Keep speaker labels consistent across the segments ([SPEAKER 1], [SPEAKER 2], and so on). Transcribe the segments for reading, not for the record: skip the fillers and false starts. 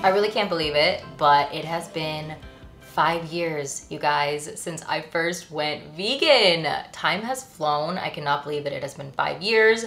[SPEAKER 1] I really can't believe it, but it has been 5 years, you guys, since I first went vegan. Time has flown. I cannot believe that it has been 5 years.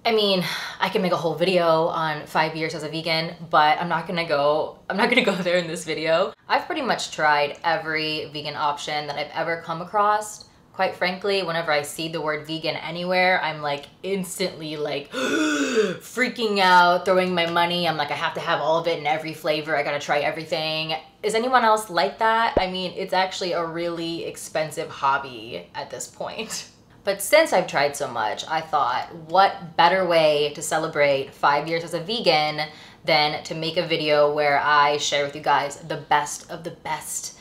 [SPEAKER 1] I mean, I can make a whole video on 5 years as a vegan, but I'm not gonna go there in this video. I've pretty much tried every vegan option that I've ever come across. Quite frankly, whenever I see the word vegan anywhere, I'm like instantly like freaking out, throwing my money. I'm like, I have to have all of it in every flavor. I gotta try everything. Is anyone else like that? I mean, it's actually a really expensive hobby at this point. But since I've tried so much, I thought, what better way to celebrate 5 years as a vegan than to make a video where I share with you guys the best of the best.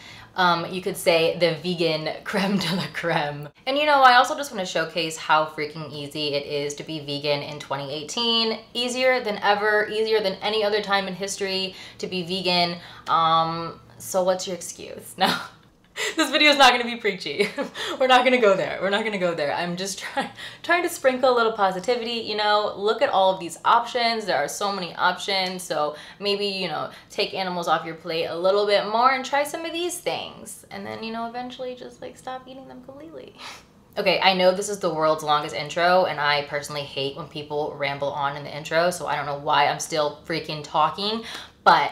[SPEAKER 1] You could say the vegan creme de la creme. And you know, I also just want to showcase how freaking easy it is to be vegan in 2018. Easier than ever, easier than any other time in history to be vegan. So what's your excuse? No. This video is not going to be preachy. We're not going to go there. We're not going to go there. I'm just trying to sprinkle a little positivity, you know, look at all of these options. There are so many options. So maybe, you know, take animals off your plate a little bit more and try some of these things. And then, you know, eventually just like stop eating them completely. Okay, I know this is the world's longest intro, and I personally hate when people ramble on in the intro, so I don't know why I'm still freaking talking, but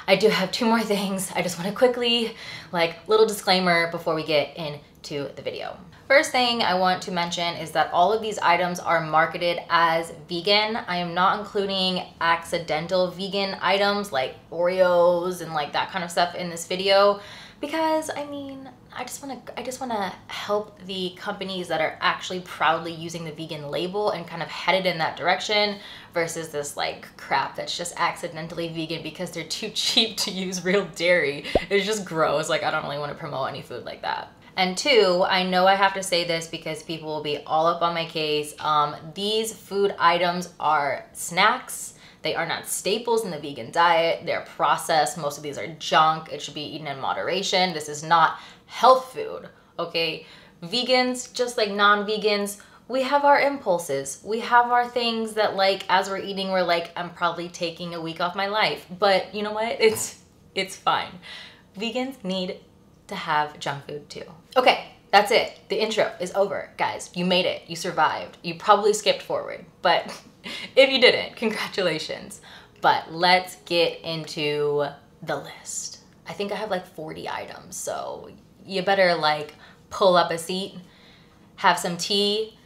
[SPEAKER 1] I do have 2 more things. I just want to quickly, like, little disclaimer before we get into the video. First thing I want to mention is that all of these items are marketed as vegan. I am not including accidental vegan items like Oreos and like that kind of stuff in this video because, I mean, I just want to help the companies that are actually proudly using the vegan label and kind of headed in that direction versus this like crap that's just accidentally vegan because they're too cheap to use real dairy. It's just gross. Like, I don't really want to promote any food like that. And 2, I know I have to say this because people will be all up on my case. These food items are snacks. They are not staples in the vegan diet. They're processed. Most of these are junk. It should be eaten in moderation. This is not health food, okay? Vegans, just like non-vegans, we have our impulses. We have our things that, like, as we're eating, we're like, I'm probably taking a week off my life. But you know what? It's fine. Vegans need to have junk food too. Okay, that's it. The intro is over, guys. You made it. You survived. You probably skipped forward, but if you didn't, congratulations. But let's get into the list. I think I have like 40 items, so you better like pull up a seat, have some tea,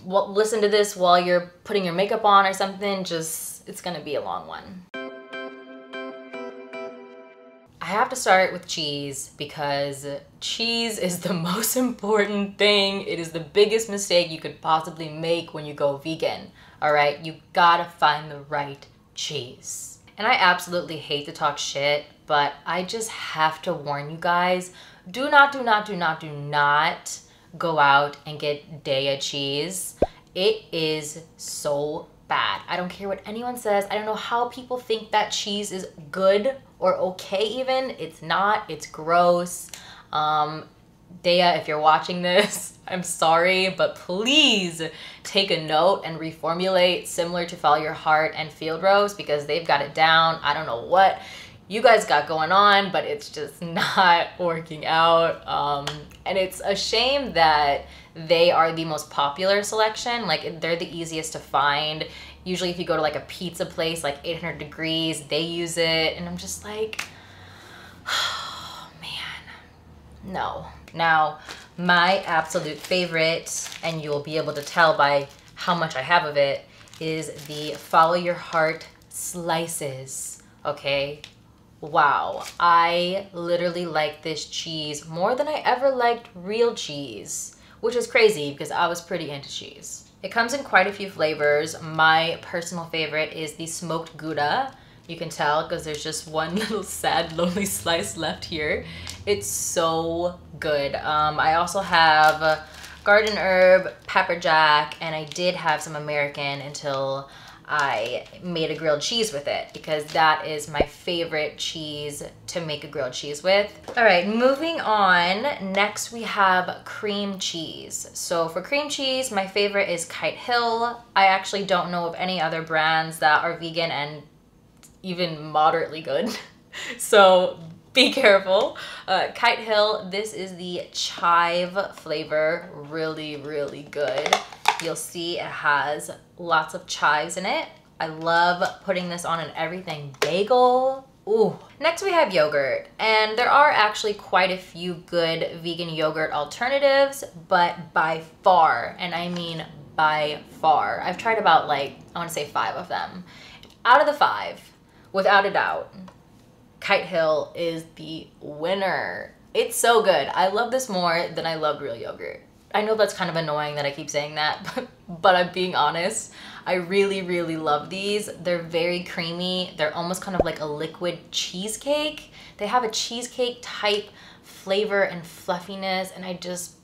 [SPEAKER 1] listen to this while you're putting your makeup on or something. Just, it's gonna be a long one. I have to start with cheese because cheese is the most important thing. It is the biggest mistake you could possibly make when you go vegan, all right? You gotta find the right cheese. And I absolutely hate to talk shit, but I just have to warn you guys, do not go out and get Daiya cheese. It is so bad. I don't care what anyone says. I don't know how people think that cheese is good or okay even. It's not. It's gross. Daiya, if you're watching this, I'm sorry, but please take a note and reformulate similar to Follow Your Heart and Field Roast because they've got it down. I don't know what you guys got going on, but it's just not working out. And it's a shame that they are the most popular selection. Like, they're the easiest to find. Usually if you go to like a pizza place, like 800 Degrees, they use it. And I'm just like, oh man, no. Now, my absolute favorite, and you'll be able to tell by how much I have of it, is the Follow Your Heart slices, okay? Wow, I literally like this cheese more than I ever liked real cheese, which is crazy because I was pretty into cheese. It comes in quite a few flavors. My personal favorite is the smoked Gouda. You can tell because there's just one little sad, lonely slice left here. It's so good. I also have garden herb, pepper jack, and I did have some American until I made a grilled cheese with it because that is my favorite cheese to make a grilled cheese with. All right, moving on. Next we have cream cheese. So for cream cheese, my favorite is Kite Hill. I actually don't know of any other brands that are vegan and even moderately good. So be careful. Kite Hill, this is the chive flavor, really, really good. You'll see it has lots of chives in it. I love putting this on an everything bagel. Ooh. Next we have yogurt, and there are actually quite a few good vegan yogurt alternatives, but by far, and I mean by far, I've tried about I want to say 5 of them. Out of the 5, without a doubt, Kite Hill is the winner. It's so good. I love this more than I loved real yogurt. I know that's kind of annoying that I keep saying that, but I'm being honest. I really, really love these. They're very creamy. They're almost kind of like a liquid cheesecake. They have a cheesecake type flavor and fluffiness, and I just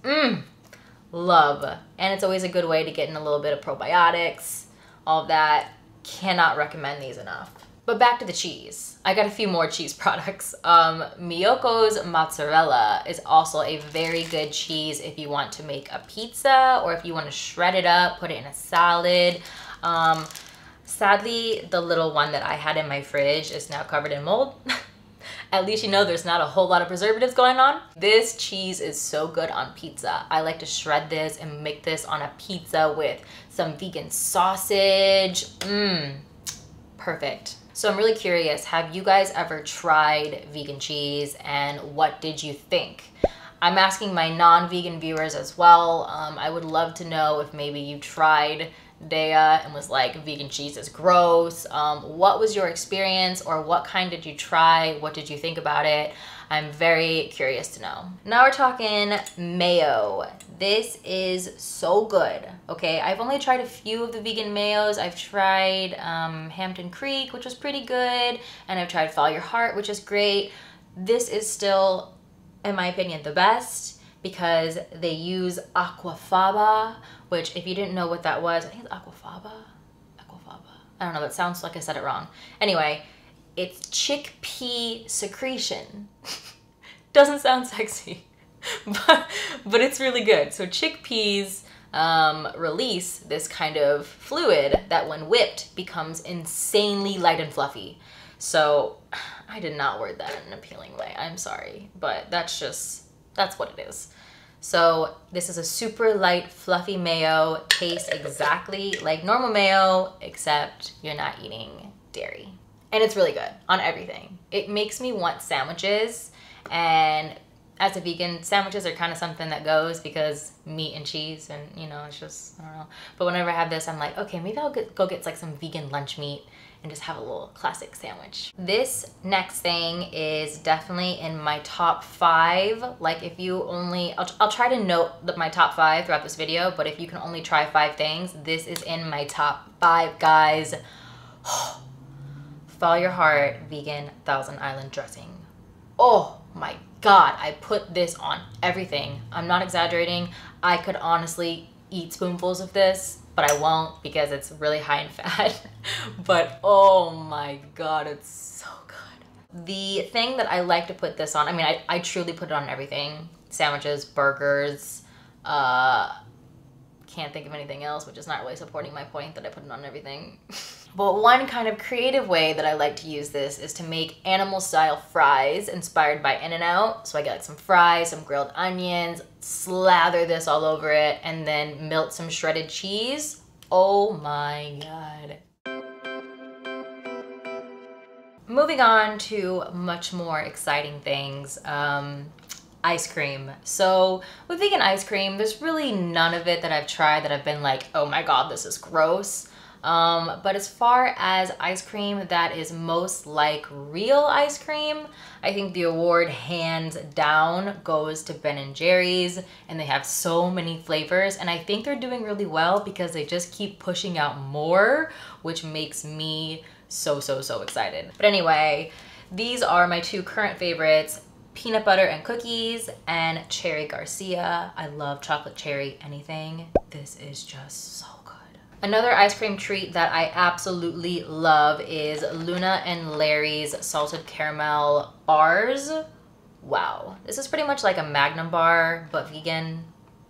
[SPEAKER 1] love. And it's always a good way to get in a little bit of probiotics, all of that. Cannot recommend these enough. But back to the cheese. I got a few more cheese products. Miyoko's mozzarella is also a very good cheese if you want to make a pizza or if you want to shred it up, put it in a salad. Sadly, the little one that I had in my fridge is now covered in mold. At least you know there's not a whole lot of preservatives going on. This cheese is so good on pizza. I like to shred this and make this on a pizza with some vegan sausage. Perfect. So I'm really curious, have you guys ever tried vegan cheese, and what did you think? I'm asking my non-vegan viewers as well. I would love to know if maybe you tried Daiya and was like, vegan cheese is gross. What was your experience, or what kind did you try? What did you think about it? I'm very curious to know. Now we're talking mayo. This is so good, okay? I've only tried a few of the vegan mayos. I've tried Hampton Creek, which was pretty good, and I've tried Follow Your Heart, which is great. This is still, in my opinion, the best because they use aquafaba, which if you didn't know what that was, I think it's aquafaba? Aquafaba. I don't know, that sounds like I said it wrong. Anyway, it's chickpea secretion. Doesn't sound sexy, but it's really good. So chickpeas release this kind of fluid that when whipped becomes insanely light and fluffy. So I did not word that in an appealing way. I'm sorry, but that's what it is. So this is a super light, fluffy mayo. Tastes exactly like normal mayo, except you're not eating dairy. And it's really good on everything. It makes me want sandwiches, and as a vegan, sandwiches are kind of something that goes because meat and cheese, and you know, it's just, I don't know. But whenever I have this, I'm like, okay, maybe I'll go get like some vegan lunch meat and just have a little classic sandwich. This next thing is definitely in my top 5. Like if you only, I'll try to note my top 5 throughout this video, but if you can only try 5 things, this is in my top 5, guys. Follow Your Heart vegan Thousand Island dressing. Oh my God, I put this on everything. I'm not exaggerating. I could honestly eat spoonfuls of this, but I won't because it's really high in fat. But oh my God, it's so good. The thing that I like to put this on, I mean, I truly put it on everything. Sandwiches, burgers, can't think of anything else, which is not really supporting my point that I put it on everything. But one kind of creative way that I like to use this is to make animal-style fries inspired by In-N-Out. So I get like some fries, some grilled onions, slather this all over it, and then melt some shredded cheese. Oh my God. Moving on to much more exciting things. Ice cream. So with vegan ice cream, there's really none of it that I've tried that I've been like, oh my God, this is gross. But as far as ice cream that is most like real ice cream, I think the award hands down goes to Ben & Jerry's, and they have so many flavors, and I think they're doing really well because they just keep pushing out more, which makes me so excited. But anyway, these are my 2 current favorites, peanut butter and cookies and Cherry Garcia. I love chocolate cherry anything. This is just so good. Another ice cream treat that I absolutely love is Luna and Larry's salted caramel bars. Wow. This is pretty much like a Magnum bar, but vegan,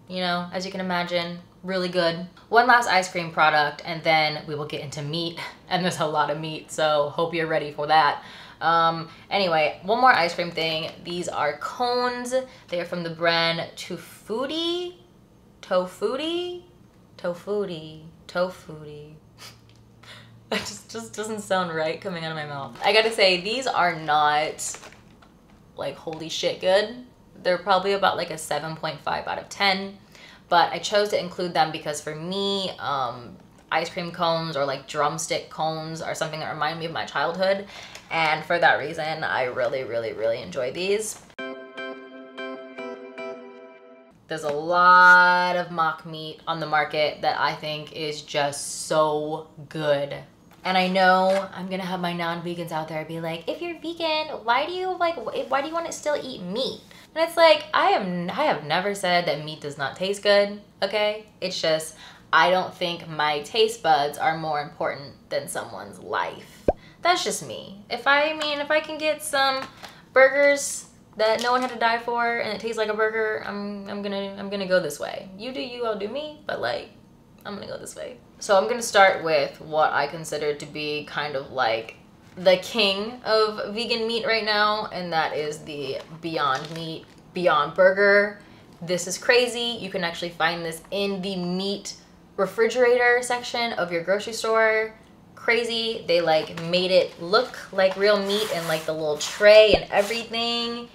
[SPEAKER 1] you know, as you can imagine. really good. One last ice cream product and then we will get into meat, and there's a lot of meat, so hope you're ready for that. Anyway, one more ice cream thing. These are cones. They are from the brand Tofutti. That just doesn't sound right coming out of my mouth. I gotta say, these are not like holy shit good. They're probably about like a 7.5 out of 10, but I chose to include them because for me, ice cream cones or like drumstick cones are something that remind me of my childhood. And for that reason, I really enjoy these. There's a lot of mock meat on the market that I think is just so good. And I know I'm gonna have my non-vegans out there be like, if you're vegan, why do you want to still eat meat? And it's like, I have never said that meat does not taste good, okay? It's just, I don't think my taste buds are more important than someone's life. That's just me. If I can get some burgers that no one had to die for and it tastes like a burger, I'm gonna go this way. You do you, I'll do me, but like, I'm gonna go this way. So I'm gonna start with what I consider to be kind of like the king of vegan meat right now, and that is the Beyond Meat Beyond Burger. This is crazy. You can actually find this in the meat refrigerator section of your grocery store. Crazy. They like made it look like real meat and like the little tray and everything.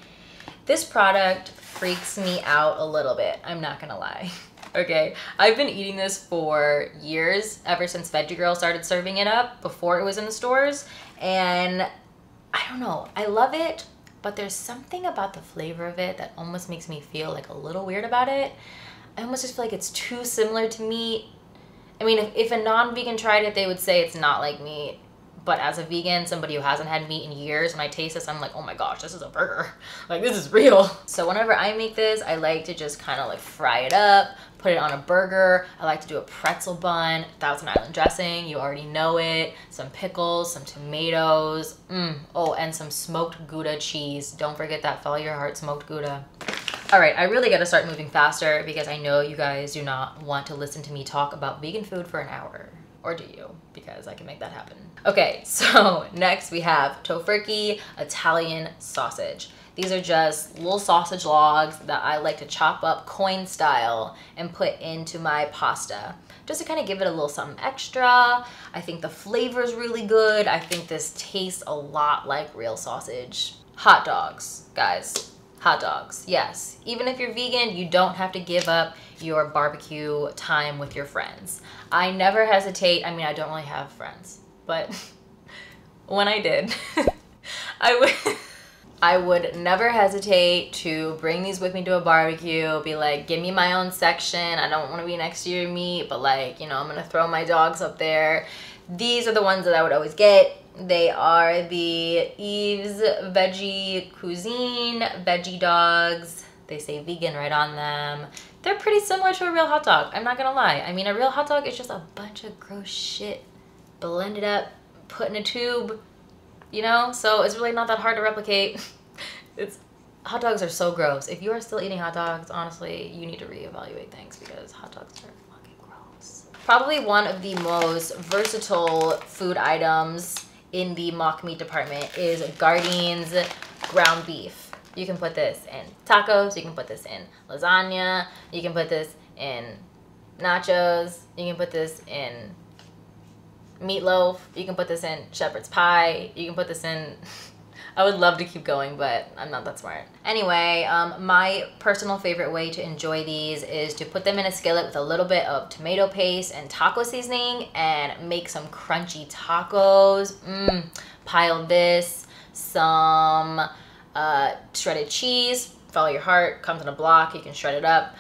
[SPEAKER 1] This product freaks me out a little bit, I'm not gonna lie. Okay, I've been eating this for years, ever since Veggie Girl started serving it up before it was in the stores, and I don't know, I love it, but there's something about the flavor of it that almost makes me feel like a little weird about it. I almost just feel like it's too similar to meat. I mean, if a non-vegan tried it, they would say it's not like meat. But as a vegan, somebody who hasn't had meat in years, when I taste this, I'm like, oh my gosh, this is a burger. Like, this is real. So whenever I make this, I like to just kind of like fry it up, put it on a burger. I like to do a pretzel bun, Thousand Island dressing, you already know it. Some pickles, some tomatoes. Oh, and some smoked Gouda cheese. Don't forget that Follow Your Heart smoked Gouda. All right, I really gotta start moving faster because I know you guys do not want to listen to me talk about vegan food for an hour. Or do you? Because I can make that happen. Okay, so next we have Tofurky Italian sausage. These are just little sausage logs that I like to chop up coin style and put into my pasta, just to kind of give it a little something extra. I think the flavor is really good. I think this tastes a lot like real sausage. Hot dogs, guys. Hot dogs, yes. Even if you're vegan, you don't have to give up your barbecue time with your friends. I never hesitate. I mean, I don't really have friends, but when I did, I would never hesitate to bring these with me to a barbecue, be like, give me my own section. I don't want to be next to your meat, but like, you know, I'm gonna throw my dogs up there. These are the ones that I would always get. They are the Yves Veggie Cuisine Veggie Dogs. They say vegan right on them. They're pretty similar to a real hot dog, I'm not gonna lie. I mean, a real hot dog is just a bunch of gross shit blended up, put in a tube, you know? So it's really not that hard to replicate. Hot dogs are so gross. If you are still eating hot dogs, honestly, you need to reevaluate things because hot dogs are fucking gross. Probably one of the most versatile food items in the mock meat department is Gardeins ground beef. You can put this in tacos, you can put this in lasagna, you can put this in nachos, you can put this in meatloaf, you can put this in shepherd's pie, you can put this in... I would love to keep going, but I'm not that smart. Anyway, my personal favorite way to enjoy these is to put them in a skillet with a little bit of tomato paste and taco seasoning and make some crunchy tacos. Pile this, some shredded cheese, Follow Your Heart, comes in a block, you can shred it up.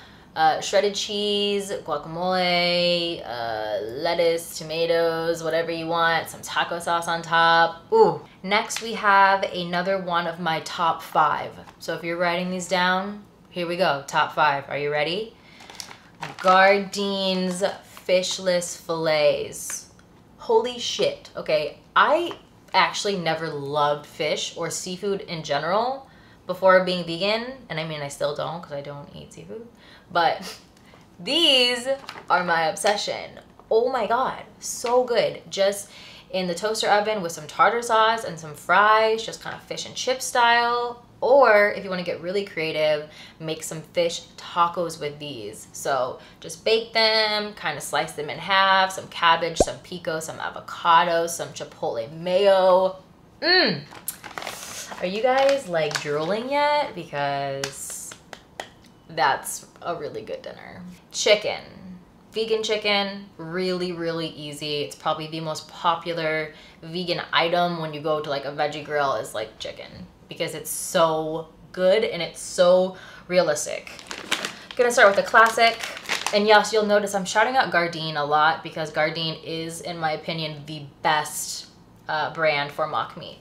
[SPEAKER 1] Shredded cheese, guacamole, lettuce, tomatoes, whatever you want, some taco sauce on top. Ooh. Next we have another one of my top 5. So if you're writing these down, here we go, top 5. Are you ready? Gardeins fishless fillets. Holy shit. Okay, I actually never loved fish or seafood in general before being vegan, and I mean I still don't because I don't eat seafood, but These are my obsession. Oh my God, so good. Just in the toaster oven with some tartar sauce and some fries, just kind of fish and chip style. Or if you want to get really creative, make some fish tacos with these. So just bake them, kind of slice them in half, some cabbage, some pico, some avocado, some chipotle mayo. Are you guys like drooling yet? Because that's a really good dinner. Chicken. Vegan chicken, really, really easy. It's probably the most popular vegan item when you go to like a veggie grill is like chicken, because it's so good and it's so realistic. Gonna start with the classic. And yes, you'll notice I'm shouting out Gardein a lot because Gardein is, in my opinion, the best brand for mock meat.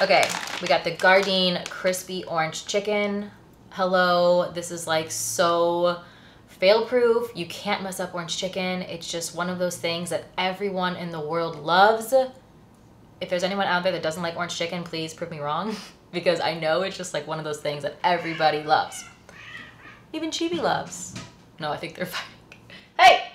[SPEAKER 1] Okay, we got the Gardein crispy orange chicken. Hello, this is like so fail-proof. You can't mess up orange chicken. It's just one of those things that everyone in the world loves. If there's anyone out there that doesn't like orange chicken, please prove me wrong, because I know it's just like one of those things that everybody loves. Even Chibi loves. No, I think they're fighting. Hey!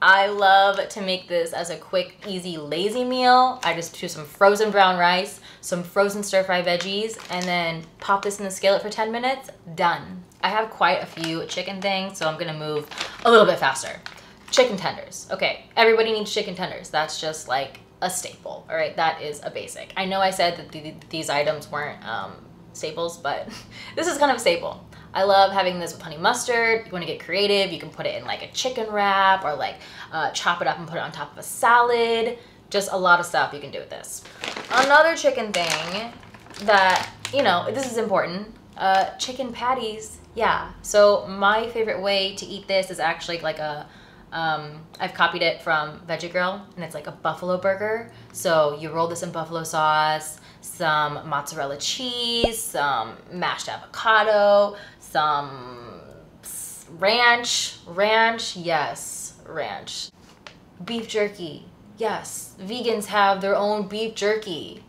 [SPEAKER 1] I love to make this as a quick, easy, lazy meal. I just do some frozen brown rice, some frozen stir-fry veggies, and then pop this in the skillet for 10 minutes, done. I have quite a few chicken things, so I'm gonna move a little bit faster. Chicken tenders. Okay, everybody needs chicken tenders. That's just like a staple, all right? That is a basic. I know I said that these items weren't staples, but this is kind of a staple. I love having this with honey mustard. You wanna get creative, you can put it in like a chicken wrap or like chop it up and put it on top of a salad. Just a lot of stuff you can do with this. Another chicken thing that, you know, this is important, chicken patties. Yeah, so my favorite way to eat this is actually like a, I've copied it from Veggie Grill, and it's like a buffalo burger. So you roll this in buffalo sauce, some mozzarella cheese, some mashed avocado, some ranch, yes, ranch. Beef jerky, yes, vegans have their own beef jerky.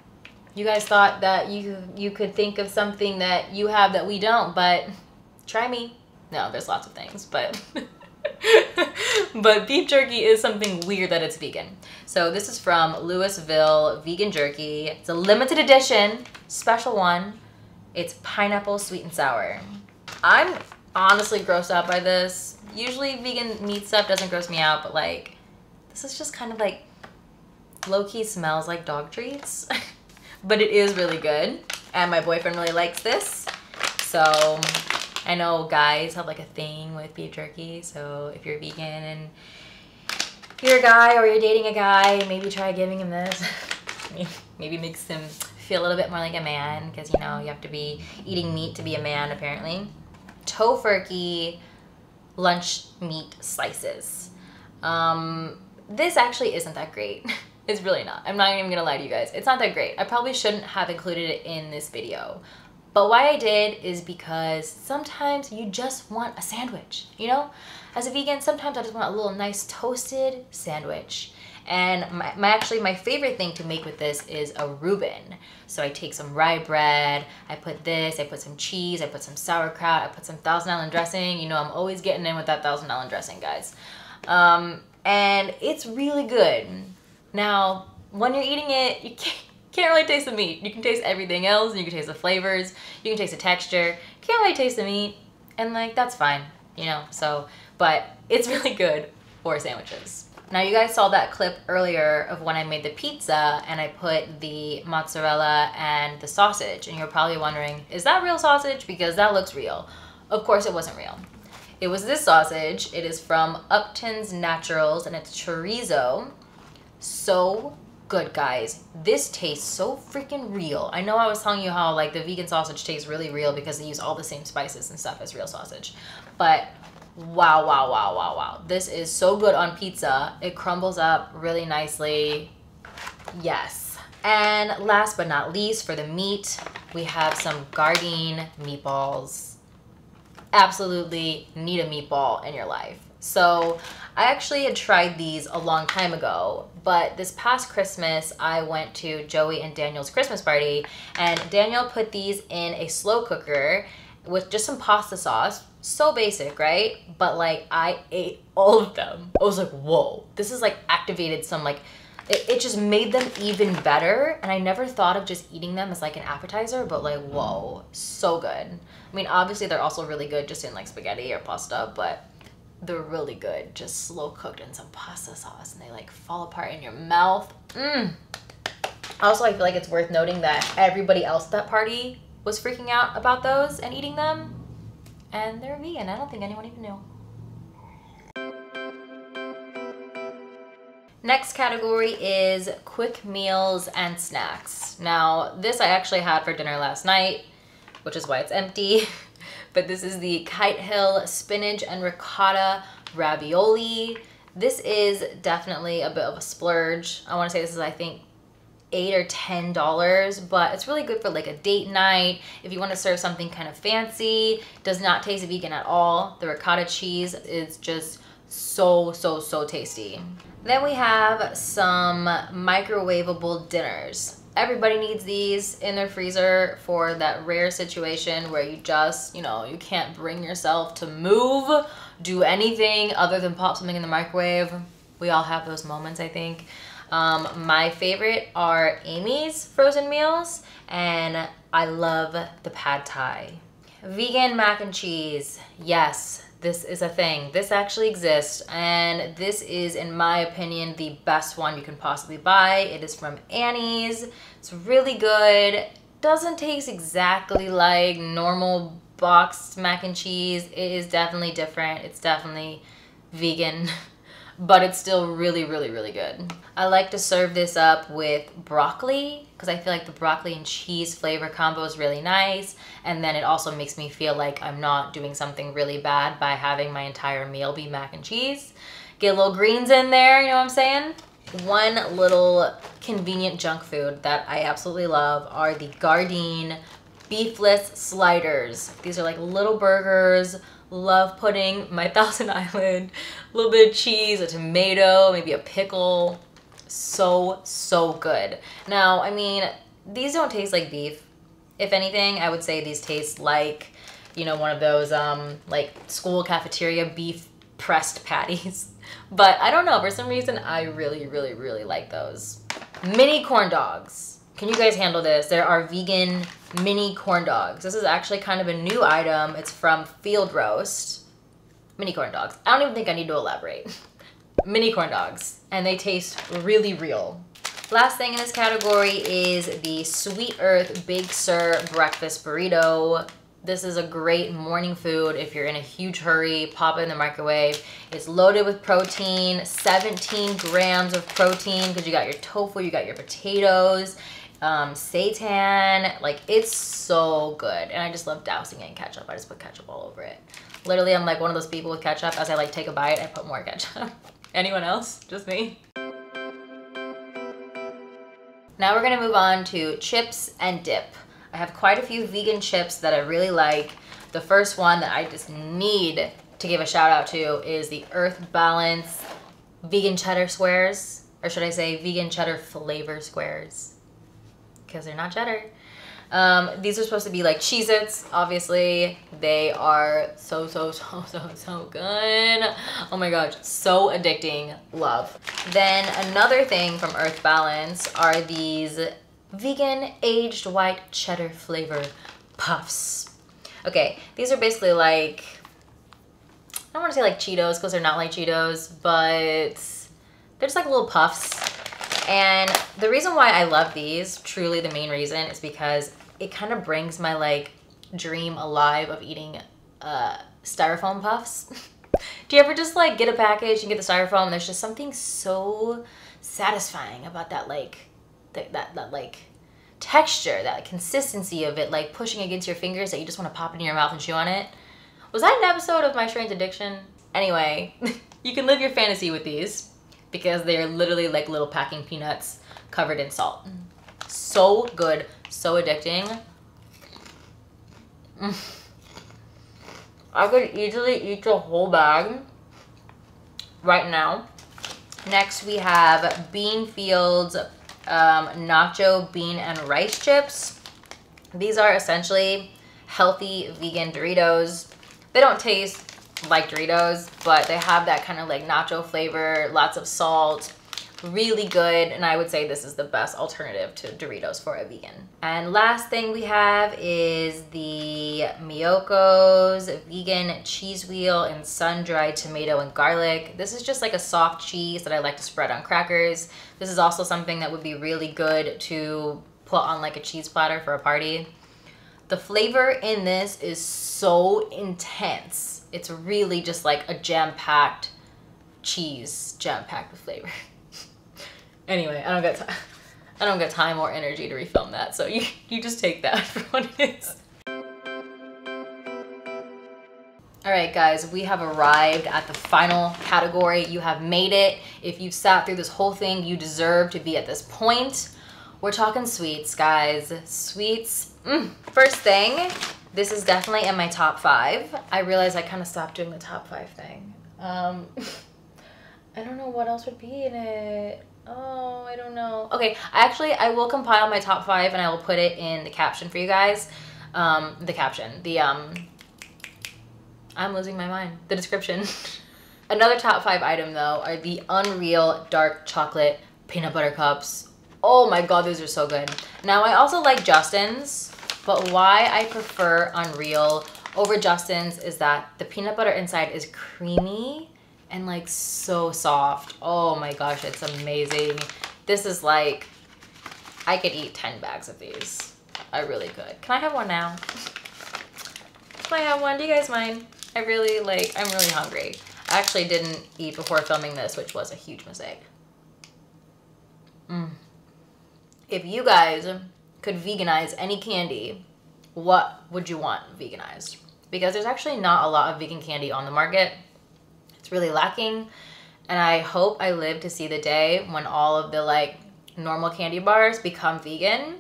[SPEAKER 1] You guys thought that you could think of something that you have that we don't, but try me. No, there's lots of things, but but beef jerky is something weird that it's vegan. So this is from Louisville Vegan Jerky. It's a limited edition, special one. It's pineapple sweet and sour. I'm honestly grossed out by this. Usually vegan meat stuff doesn't gross me out, but like, this is just kind of like low-key smells like dog treats. But it is really good, and my boyfriend really likes this. So I know guys have like a thing with beef jerky, so if you're vegan and you're a guy or you're dating a guy, maybe try giving him this. Maybe makes him feel a little bit more like a man, because you know, you have to be eating meat to be a man apparently. Tofurkey lunch meat slices. This actually isn't that great. It's really not. I'm not even gonna lie to you guys. It's not that great. I probably shouldn't have included it in this video. But why I did is because sometimes you just want a sandwich, you know? As a vegan, sometimes I just want a little nice toasted sandwich. And my favorite thing to make with this is a Reuben. So I take some rye bread, I put this, I put some cheese, I put some sauerkraut, I put some Thousand Island dressing. You know, I'm always getting in with that Thousand Island dressing, guys. And it's really good. Now, when you're eating it, you can't really taste the meat. You can taste everything else, and you can taste the flavors, you can taste the texture. Can't really taste the meat, and like, that's fine, you know? So, but it's really good for sandwiches. Now, you guys saw that clip earlier of when I made the pizza and I put the mozzarella and the sausage, and you're probably wondering, is that real sausage? Because that looks real. Of course it wasn't real. It was this sausage. It is from Upton's Naturals, and it's chorizo. So good, guys. This tastes so freaking real. I know I was telling you how like the vegan sausage tastes really real because they use all the same spices and stuff as real sausage. But wow, wow, wow, wow, wow. This is so good on pizza. It crumbles up really nicely. Yes. And last but not least, for the meat, we have some Gardein meatballs. Absolutely need a meatball in your life. So I actually had tried these a long time ago, but this past Christmas, I went to Joey and Daniel's Christmas party, and Daniel put these in a slow cooker with just some pasta sauce. So basic, right? But like I ate all of them. I was like, whoa, this is like activated some like, it just made them even better. And I never thought of just eating them as like an appetizer, but like, whoa, so good. I mean, obviously they're also really good just in like spaghetti or pasta, but they're really good just slow cooked in some pasta sauce, and they like fall apart in your mouth. Also, I feel like it's worth noting that everybody else at that party was freaking out about those and eating them, and they're vegan. I don't think anyone even knew. Next category is quick meals and snacks. Now, this I actually had for dinner last night, which is why it's empty. But this is the Kite Hill spinach and ricotta ravioli. This is definitely a bit of a splurge. I want to say this is, I think, $8 or $10, but it's really good for like a date night. If you want to serve something kind of fancy, does not taste vegan at all. The ricotta cheese is just so tasty. Then we have some microwavable dinners. Everybody needs these in their freezer for that rare situation where you just, you can't bring yourself to move, do anything other than pop something in the microwave. We all have those moments, I think. My favorite are Amy's frozen meals, and I love the pad thai. Vegan mac and cheese. Yes, this is a thing. This actually exists, and this is, in my opinion, the best one you can possibly buy. It is from Annie's. It's really good. Doesn't taste exactly like normal boxed mac and cheese. It is definitely different. It's definitely vegan. But it's still really good. I like to serve this up with broccoli because I feel like the broccoli and cheese flavor combo is really nice. And then it also makes me feel like I'm not doing something really bad by having my entire meal be mac and cheese. Get a little greens in there, you know what I'm saying? One little convenient junk food that I absolutely love are the Gardein beefless sliders. These are like little burgers. Love putting my Thousand Island, a little bit of cheese, a tomato, maybe a pickle. So good. Now, I mean, these don't taste like beef. If anything, I would say these taste like, one of those like school cafeteria beef pressed patties. But I don't know, for some reason, I really like those. Mini corn dogs. Can you guys handle this? There are vegan mini corn dogs. This is actually kind of a new item. It's from Field Roast. Mini corn dogs. I don't even think I need to elaborate. Mini corn dogs. And they taste really real. Last thing in this category is the Sweet Earth Big Sur Breakfast Burrito. This is a great morning food if you're in a huge hurry. Pop it in the microwave. It's loaded with protein, 17 grams of protein because you got your tofu, you got your potatoes, seitan. Like, it's so good. And I just love dousing it in ketchup. I just put ketchup all over it. Literally, I'm like one of those people with ketchup. As I like take a bite, I put more ketchup. Anyone else? Just me? Now we're gonna move on to chips and dip. I have quite a few vegan chips that I really like. The first one that I just need to give a shout out to is the Earth Balance vegan cheddar squares, or should I say vegan cheddar flavor squares, because they're not cheddar. These are supposed to be like Cheez-Its, obviously. They are so good. Oh my gosh, so addicting. Love. Then another thing from Earth Balance are these vegan aged white cheddar flavor puffs. Okay, these are basically like, I don't want to say like Cheetos because they're not like Cheetos, but they're just like little puffs. And the reason why I love these, truly the main reason, is because it kind of brings my like dream alive of eating styrofoam puffs. Do you ever just like get a package and get the styrofoam and there's just something so satisfying about that like that like texture, that consistency of it, like pushing against your fingers that you just want to pop it in your mouth and chew on it? Was that an episode of My Strange Addiction? Anyway, you can live your fantasy with these because they're literally like little packing peanuts covered in salt. So good, so addicting. I could easily eat the whole bag right now. Next we have Bean Fields nacho bean and rice chips. These are essentially healthy vegan Doritos. They don't taste like Doritos, but they have that kind of like nacho flavor, lots of salt, really good. And I would say this is the best alternative to Doritos for a vegan. And last thing we have is the Miyoko's vegan cheese wheel and sun-dried tomato and garlic. This is just like a soft cheese that I like to spread on crackers. This is also something that would be really good to put on like a cheese platter for a party. The flavor in this is so intense. It's really just like a jam-packed cheese, jam-packed with flavor. Anyway, I don't get time or energy to refilm that, so you just take that for what it is. All right, guys, we have arrived at the final category. You have made it. If you've sat through this whole thing, you deserve to be at this point. We're talking sweets, guys. Sweets. First thing, this is definitely in my top 5. I realized I kind of stopped doing the top 5 thing. I don't know what else would be in it. Oh, I don't know. Okay, I will compile my top 5 and I will put it in the caption for you guys. I'm losing my mind. The description. Another top 5 item though are the Unreal dark chocolate peanut butter cups. Oh my god, those are so good. Now I also like Justin's, but why I prefer Unreal over Justin's is that the peanut butter inside is creamy and like so soft. Oh my gosh, it's amazing. This is like, I could eat 10 bags of these. I really could. Can I have one now? Can I have one? Do you guys mind? I'm really hungry. I actually didn't eat before filming this, which was a huge mistake. If you guys could veganize any candy, what would you want veganized? Because there's actually not a lot of vegan candy on the market. It's really lacking, and I hope I live to see the day when all of the like normal candy bars become vegan.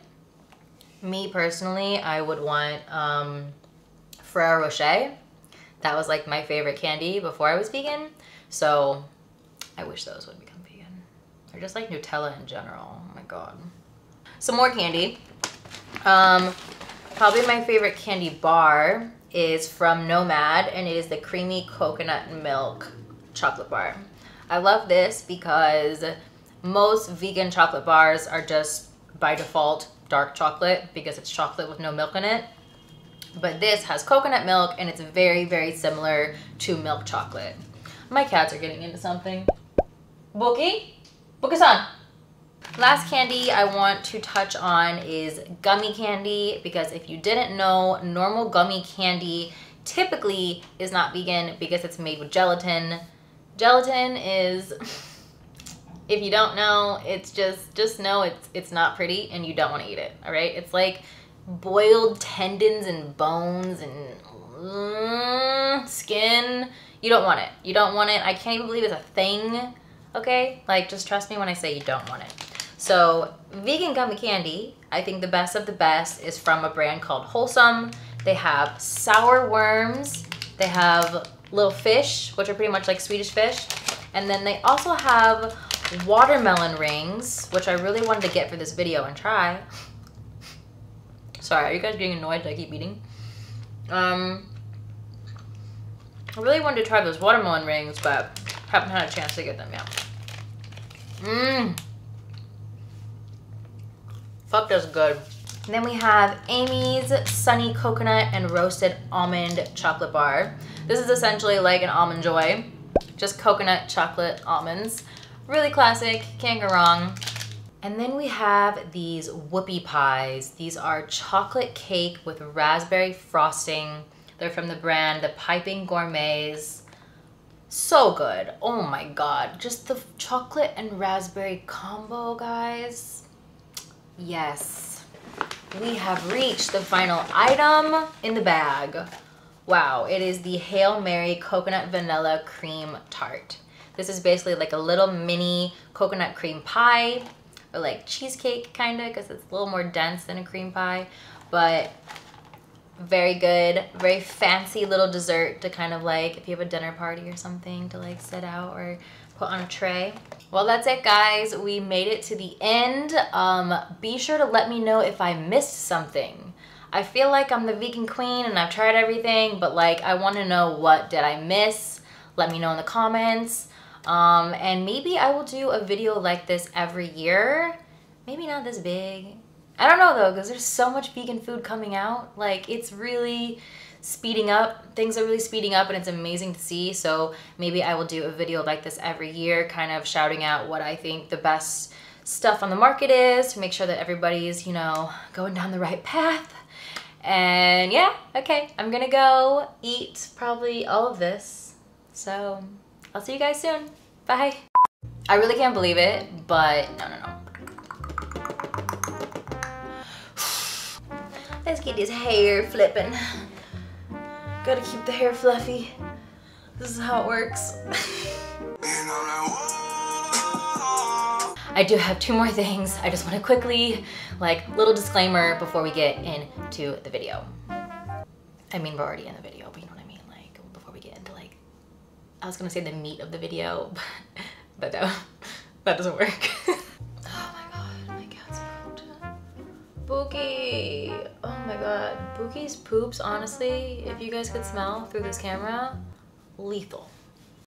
[SPEAKER 1] Me personally, I would want Ferrero Rocher. That was like my favorite candy before I was vegan, so I wish those would become vegan. Or just like Nutella in general. Oh my god. Some more candy. Probably my favorite candy bar is from Nomad, and it is the creamy coconut milk chocolate bar. I love this because most vegan chocolate bars are just by default dark chocolate because it's chocolate with no milk in it. But this has coconut milk and it's very, very similar to milk chocolate. My cats are getting into something. Bookie? Bookie-san! Last candy I want to touch on is gummy candy, because if you didn't know, normal gummy candy typically is not vegan because it's made with gelatin. Gelatin is, if you don't know, it's just know it's not pretty and you don't want to eat it, all right? It's like boiled tendons and bones and skin. You don't want it. You don't want it. I can't even believe it's a thing, okay? Like, just trust me when I say you don't want it. So vegan gummy candy, I think the best of the best is from a brand called Wholesome. They have sour worms, they have little fish, which are pretty much like Swedish fish, and then they also have watermelon rings, which I really wanted to get for this video and try. Sorry, are you guys being annoyed that I keep eating? I really wanted to try those watermelon rings, but haven't had a chance to get them yet. Fuck, that's good. And then we have Amy's Sunny Coconut and Roasted Almond Chocolate Bar. This is essentially like an Almond Joy, just coconut chocolate almonds. Really classic, can't go wrong. And then we have these whoopie pies. These are chocolate cake with raspberry frosting. They're from the brand The Piping Gourmets. So good. Oh my god. Just the chocolate and raspberry combo, guys. Yes. We have reached the final item in the bag. Wow, it is the Hail Mary Coconut Vanilla Cream Tart. This is basically like a little mini coconut cream pie, or like cheesecake kinda, because it's a little more dense than a cream pie, but very good, very fancy little dessert to kind of like, if you have a dinner party or something, to like sit out or put on a tray. Well, that's it, guys. We made it to the end. Be sure to let me know if I missed something. I feel like I'm the vegan queen and I've tried everything, but like I want to know, what did I miss? Let me know in the comments. And maybe I will do a video like this every year. Maybe not this big. I don't know though, because there's so much vegan food coming out. Like, it's really speeding up. Things are really speeding up and it's amazing to see. So maybe I will do a video like this every year, kind of shouting out what I think the best stuff on the market is to make sure that everybody's, you know, going down the right path. And yeah, okay, I'm gonna go eat probably all of this. So I'll see you guys soon. Bye. I really can't believe it, but no. Let's get this hair flipping. Gotta keep the hair fluffy. This is how it works. I do have 2 more things. I just want to quickly, like, little disclaimer before we get into the video. I mean, we're already in the video, but you know what I mean? Like, before we get into, like, I was gonna say the meat of the video, but that doesn't work. Oh my god, my cat's pooped. Bookie! Oh my god. Bookie's poops, honestly, if you guys could smell through this camera, lethal.